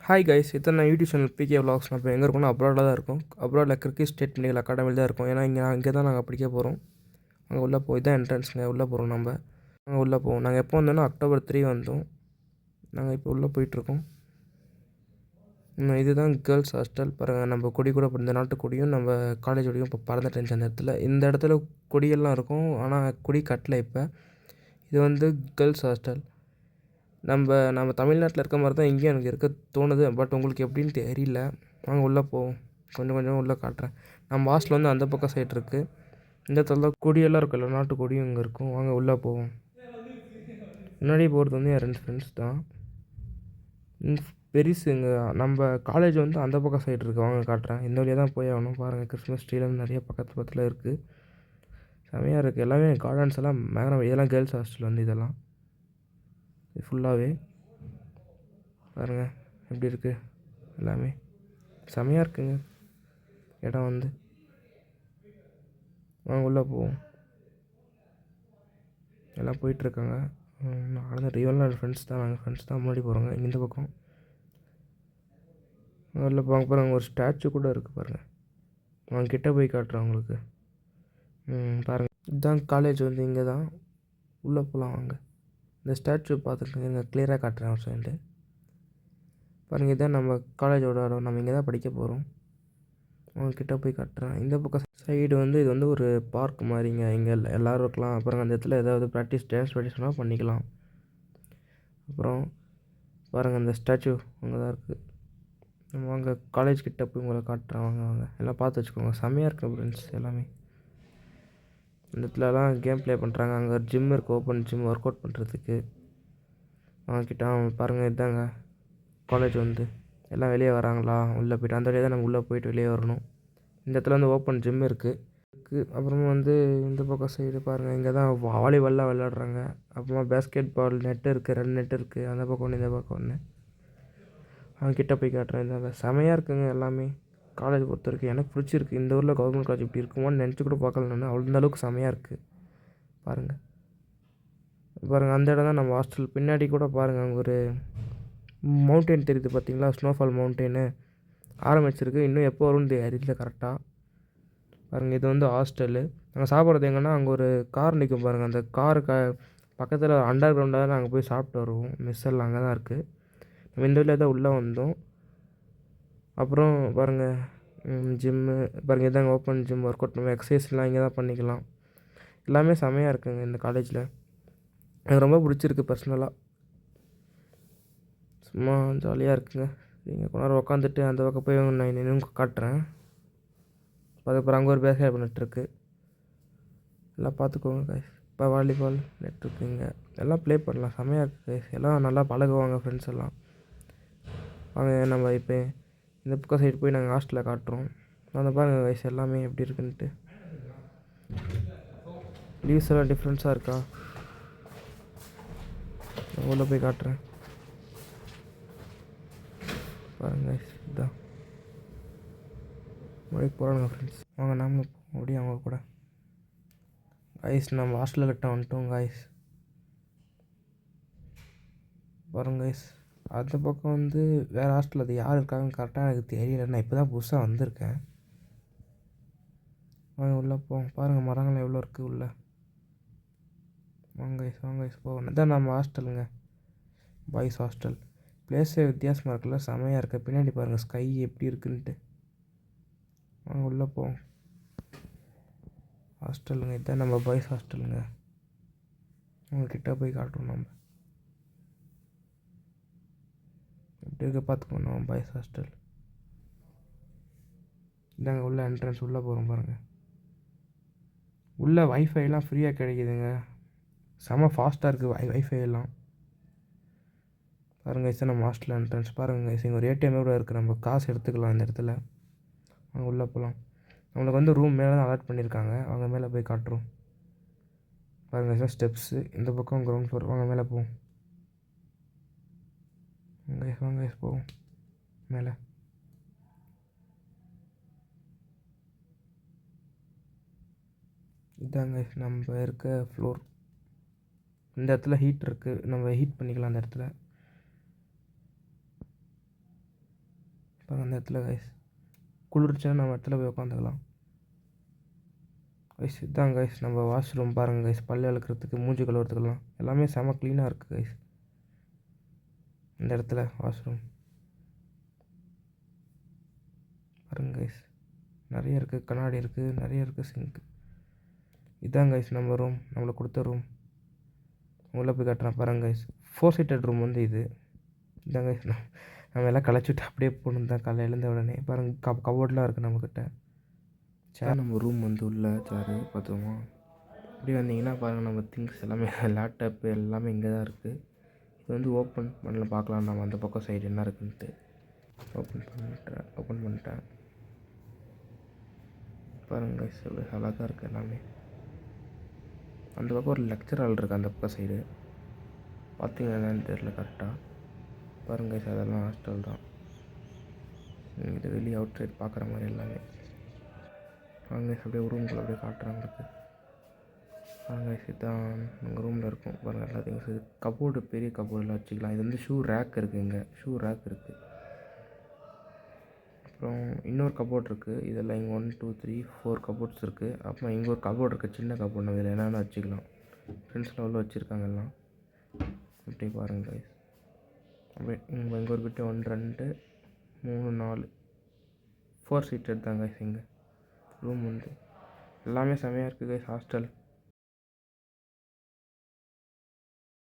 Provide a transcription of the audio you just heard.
Hi guys, இத்தனை நான் YouTube channel PK vlogs. நான் இப்போ எங்கே இருக்கோம்னா அப்ராடில் தான் இருக்கும். அப்ராடில் கிரிக்கெட் ஸ்டேட் மெடிக்கல் அகாடமியில் தான் இருக்கும். ஏன்னா இங்கே தான் நாங்கள் படிக்க போகிறோம். அங்கே உள்ளே போய் தான் என்ட்ரன்ஸுங்க உள்ளே போகிறோம். அங்கே உள்ளே போவோம். நாங்கள் எப்போ வந்தோன்னா October 3 வந்தோம். நாங்கள் இப்போ உள்ளே போயிட்டுருக்கோம். இதுதான் கேர்ள்ஸ் ஹாஸ்டல். பாருங்கள், நம்ம கொடி கூட இந்த நாட்டு கொடியும் நம்ம காலேஜ் கொடியும் இப்போ பறந்துட்டு அந்த இடத்துல. இந்த இடத்துல கொடியெல்லாம் இருக்கும், ஆனால் கொடி கட்டலை. இப்போ இது வந்து கேர்ள்ஸ் ஹாஸ்டல். நம்ம தமிழ்நாட்டில் இருக்க மாதிரி தான் இங்கேயும் எனக்கு இருக்க தோணுது. பட் உங்களுக்கு எப்படின்னு தெரியல. வாங்க உள்ளே போவோம். கொஞ்சம் உள்ளே காட்டுறேன். நம்ம ஹாஸ்டல் வந்து அந்த பக்கம் சைடு இருக்குது. இந்த இடத்துல தான் கொடியெல்லாம் இருக்குல்ல, நாட்டு கொடியும் இங்கே இருக்கும். வாங்க உள்ளே போவோம். முன்னாடி போகிறது வந்து என் 2 ஃப்ரெண்ட்ஸ் தான். பெருசுங்க. நம்ம காலேஜ் வந்து அந்த பக்கம் சைடு இருக்குது. வாங்க காட்டுறேன். இந்த வழியாக தான் போய் ஆகணும். பாருங்கள், கிறிஸ்மஸ் ட்ரீலாம் நிறைய பக்கத்தில் இருக்குது. செமையாக இருக்குது. எல்லாமே கார்டன்ஸ் எல்லாம் மேக்ரம். இதெல்லாம் கேர்ள்ஸ் ஹாஸ்டல் வந்து இதெல்லாம் இது ஃபுல்லாகவே பாருங்கள் எப்படி இருக்குது. எல்லாமே செமையாக இருக்குங்க இடம் வந்து. வாங்க உள்ளே போவோம். எல்லாம் போயிட்டுருக்காங்க. நான் ரியலாக ஃப்ரெண்ட்ஸ் தான். நாங்கள் ஃப்ரெண்ட்ஸ் தான் முன்னாடி போகிறோங்க. இந்த பக்கம் உள்ளே போங்க. பாருங்கள், ஒரு ஸ்டாச்சு கூட இருக்குது பாருங்கள். அவங்க கிட்டே போய் காட்டுறேன் உங்களுக்கு. பாருங்கள், இதுதான் காலேஜ் வந்து இங்கே தான். உள்ளே போகலாம் வாங்க. இந்த ஸ்டாச்சு பார்த்துருக்கேங்க, கிளியராக காட்டுறேன் ஒரு சைடு. பாருங்கள், இதுதான் நம்ம காலேஜோட இடம். நம்ம இங்கே தான் படிக்க போகிறோம். அவங்கக்கிட்ட போய் காட்டுறேன். இந்த பக்கம் சைடு வந்து இது வந்து ஒரு பார்க் மாதிரிங்க. இங்கே எல்லோரும் இருக்கலாம். அப்புறம் அந்த இடத்துல ஏதாவது டான்ஸ் ப்ராக்டிஸ்னால் பண்ணிக்கலாம். அப்புறம் பாருங்கள், இந்த ஸ்டாச்சு அங்கே தான் இருக்குது. நம்ம அங்கே காலேஜ் கிட்டே போய் உங்களை காட்டுறேன். வாங்க எல்லாம் பார்த்து வச்சுக்கோங்க. செம்மையாக இருக்குது ஃப்ரெண்ட்ஸ். எல்லாமே இந்த இடத்துலலாம் கேம் ப்ளே பண்ணுறாங்க. அங்கே ஒரு ஜிம் இருக்குது, ஓப்பன் ஜிம், ஒர்க் அவுட் பண்ணுறதுக்கு. அவங்கக்கிட்ட பாருங்கள், இதுதாங்க காலேஜ் வந்து. எல்லாம் வெளியே வராங்களா, உள்ளே போய்ட்டு அந்த வழியாக தான் நம்ம உள்ளே போய்ட்டு வெளியே வரணும். இந்த இடத்துல வந்து ஓப்பன் ஜிம் இருக்குது. அப்புறமா வந்து இந்த பக்கம் சைடு பாருங்கள், இங்கே தான் வாலிபால்லாம் விளையாடுறாங்க. அப்புறமா பேஸ்கெட் பால் நெட்டு இருக்குது, 2 நெட்டு இருக்குது. அந்த பக்கம் ஒன்று, இந்த பக்கம் ஒன்று. அவங்க கிட்டே போய் காட்டுறேன். இந்த செமையாக இருக்குங்க எல்லாமே. காலேஜ் பொறுத்த வரைக்கும் எனக்கு பிடிச்சிருக்கு. இந்த ஊரில் கவர்மெண்ட் காலேஜ் இப்படி இருக்குமோன்னு நினச்சி கூட பார்க்கல நான். அவ்வளோ அளவுக்கு செமையாக இருக்குது. பாருங்கள் அந்த இடம் தான் நம்ம ஹாஸ்டல். பின்னாடி கூட பாருங்கள், அங்கே ஒரு மவுண்டெயின் தெரியுது பார்த்தீங்களா, ஸ்னோஃபால் மவுண்டெயினு ஆரம்பிச்சிருக்கு. இன்னும் எப்போ வரும்னு தெரியல கரெக்டாக. பாருங்கள், இது வந்து ஹாஸ்டலு. நாங்கள் சாப்பிட்றது எங்கன்னா அங்கே ஒரு கார் நிற்கும் பாருங்கள். அந்த காரு பக்கத்தில் அண்டர் கிரவுண்டாக தான் நாங்கள் போய் சாப்பிட்டு வருவோம். மெஸ் எல்லாம் அங்கே தான் இருக்குது. நம்ம இந்த வழியாக தான் உள்ளே வந்தோம். அப்புறம் பாருங்கள், ஜிம்மு பாருங்கள், இதாங்க ஓப்பன் ஜிம். ஒர்க் அவுட் நம்ம எக்ஸசைஸ்லாம் இங்கே தான் பண்ணிக்கலாம். எல்லாமே செமையாக இருக்குங்க இந்த காலேஜில். எனக்கு ரொம்ப பிடிச்சிருக்கு பர்சனலாக. சும்மா ஜாலியாக இருக்குங்க. நீங்கள் கொஞ்ச நேரம் உட்காந்துட்டு அந்த பக்கம் போய் நான் நின்று காட்டுறேன். அதுக்கப்புறம் அங்கே ஒரு பேஸ்கெட் பண்ணிட்டுருக்கு. எல்லாம் பார்த்துக்கோங்க கைஸ். இப்போ வாலிபால் நெட் இருக்குங்க. எல்லாம் ப்ளே பண்ணலாம். செமையாக இருக்குது கைஸ். எல்லாம் நல்லா பழகுவாங்க ஃப்ரெண்ட்ஸ் எல்லாம். வாங்க நம்ம இப்போ இந்த பக்கம் சைடு போய் நாங்கள் ஹாஸ்டலில் காட்டுறோம். அந்த பாருங்கள் கைஸ் எல்லாமே எப்படி இருக்குன்ட்டு. லீவ்ஸ் எல்லாம் டிஃப்ரென்ஸாக இருக்கா, உள்ளே போய் காட்டுறேன். பாருங்க இதுதான் மழைக்கு போகிறாங்க ஃப்ரெண்ட்ஸ். வாங்க நாம அப்படியே அவங்க கூட. கைஸ் நம்ம ஹாஸ்டலில் கிட்ட வந்துட்டோம் கைஸ். பாருங்க கைஸ், அந்த பக்கம் வந்து வேறு ஹாஸ்டல். அது யார் இருக்காங்கன்னு கரெக்டாக எனக்கு தெரியல. நான் இப்போ தான் புதுசாக வந்திருக்கேன். வாங்க உள்ளே போவோம். பாருங்கள் மரங்கள் எவ்வளோ இருக்குது உள்ளே. வாங்க கைஸ் போவோம். இதான் நம்ம ஹாஸ்டலுங்க, பாய்ஸ் ஹாஸ்டல். பிளேஸே வித்தியாசமாக இருக்குல்ல, செமையாக இருக்குது. பின்னாடி பாருங்கள் ஸ்கை எப்படி இருக்குன்ட்டு. வாங்க உள்ளே போவோம். ஹாஸ்டலுங்க, இதுதான் நம்ம பாய்ஸ் ஹாஸ்டலுங்க. உங்கள்கிட்ட போய் காட்டுறோம். நம்ம எப்படி இருக்க பார்த்துக்கோங்க. நம்ம பாய்ஸ் ஹாஸ்டல் இதாங்க உள்ள என்ட்ரன்ஸ். உள்ளே போகிறோம் பாருங்கள். உள்ளே வைஃபைலாம் ஃப்ரீயாக கிடைக்குதுங்க. செம ஃபாஸ்ட்டாக இருக்குது வைஃபை எல்லாம். பாருங்கள் கைஸ், நம்ம ஹாஸ்டல் என்ட்ரன்ஸ் பாருங்கள் கைஸ். இங்கே ஒரு ஏடிஎம் கூட இருக்குது. நம்ம காசு எடுத்துக்கலாம் இந்த இடத்துல. அங்கே உள்ளே போகலாம். நம்மளுக்கு வந்து ரூம் மேலே தான் அலாட் பண்ணியிருக்காங்க. அவங்க மேலே போய் காட்டுறோம். பாருங்கள் சார் ஸ்டெப்ஸு. இந்த பக்கம் கிரவுண்ட் ஃப்ளோர். வாங்க மேலே போவோம். வாங்க போவோம் மேலே. இதாங்க நம்ம இருக்க ஃப்ளோர். இந்த இடத்துல ஹீட் இருக்குது. நம்ம ஹீட் பண்ணிக்கலாம் அந்த இடத்துல. பாருங்கள் அந்த இடத்துல கைஸ் குளிர்ச்சா நம்ம இடத்துல போய் உட்காந்துக்கலாம் கைஸ். இதுதான் கைஸ் நம்ம வாஷ்ரூம். பாருங்கள் கைஸ், பல்லு விளக்குறதுக்கு மூஞ்சி கழுவுறதுக்கெல்லாம் எல்லாமே செம க்ளீனாக இருக்குது கைஸ். இந்த இடத்துல வாஷ்ரூம் பாருங்கள் கைஸ், நிறைய இருக்குது, கண்ணாடி இருக்குது, நிறைய இருக்குது, சிங்க். இதுதான் கைஸ் நம்ம ரூம், நம்மளுக்கு கொடுத்த ரூம். உள்ளே போய் காட்டுறேன் பாருங்கள் கைஸ். 4 சீட்டட் ரூம் வந்து இது. இதான் கைஸ் நம்ம எல்லாம் களைச்சிட்டு அப்படியே போகணும் தான் காலையில் எழுந்த உடனே. பாருங்கள் கபோர்டெலாம் இருக்குது நம்மக்கிட்ட. சேர் நம்ம ரூம் வந்து உள்ள சேரு பார்த்துக்கோமா. இப்படி வந்தீங்கன்னா பாருங்கள் நம்ம திங்ஸ் எல்லாமே லேப்டாப்பு எல்லாமே இங்கே தான் இருக்குது. இது வந்து ஓப்பன் பண்ணல, பார்க்கலாம் நம்ம அந்த பக்கம் சைடு என்ன இருக்குன்ட்டு. ஓப்பன் பண்ணிட்டேன் பாருங்கள் கைஸ், அழகாக இருக்குது எல்லாமே. அந்த பக்கம் ஒரு லெக்சர் ஹால் இருக்குது அந்த பக்கம் சைடு. பார்த்தீங்கன்னா என்னன்னு தெரியல கரெக்டாக. பாருங்க கைஸ், அதெல்லாம் ஹாஸ்டல் தான். இது வெளியே அவுட் சைட் பார்க்குற மாதிரி எல்லாமே. வாங்க அப்படியே ரூம்குள்ளே அப்படியே காட்டுறாங்களுக்கு. வாங்க இதுதான் எங்கள் ரூமில் இருக்கும். பாருங்கள் எல்லாத்தையும் கபோர்டு, பெரிய கபோர்டில் வச்சுக்கலாம். இது வந்து ஷூ ரேக் இருக்குது, இங்கே ஷூ ரேக் இருக்குது. அப்புறம் இன்னொரு கபோர்ட் இருக்குது. இதெல்லாம் இங்கே 1 2 3 4 கபோர்ட்ஸ் இருக்குது. அப்புறம் இங்கே ஒரு கபோர்ட் இருக்குது, சின்ன கபோர்ட். நம்ம இதில் என்னென்ன வச்சுக்கலாம். ஃப்ரெண்ட்ஸ் லெவலில் வச்சுருக்காங்க எல்லாம். அப்படி பாருங்கள் கைஸ். அப்படியே இங்கே ஒரு பிட்டு 1 2 3 4 4 சீட்டட் தான் கைஸ். இங்கே ரூம் வந்து எல்லாமே செமையாக இருக்குது கைஸ். ஹாஸ்டல்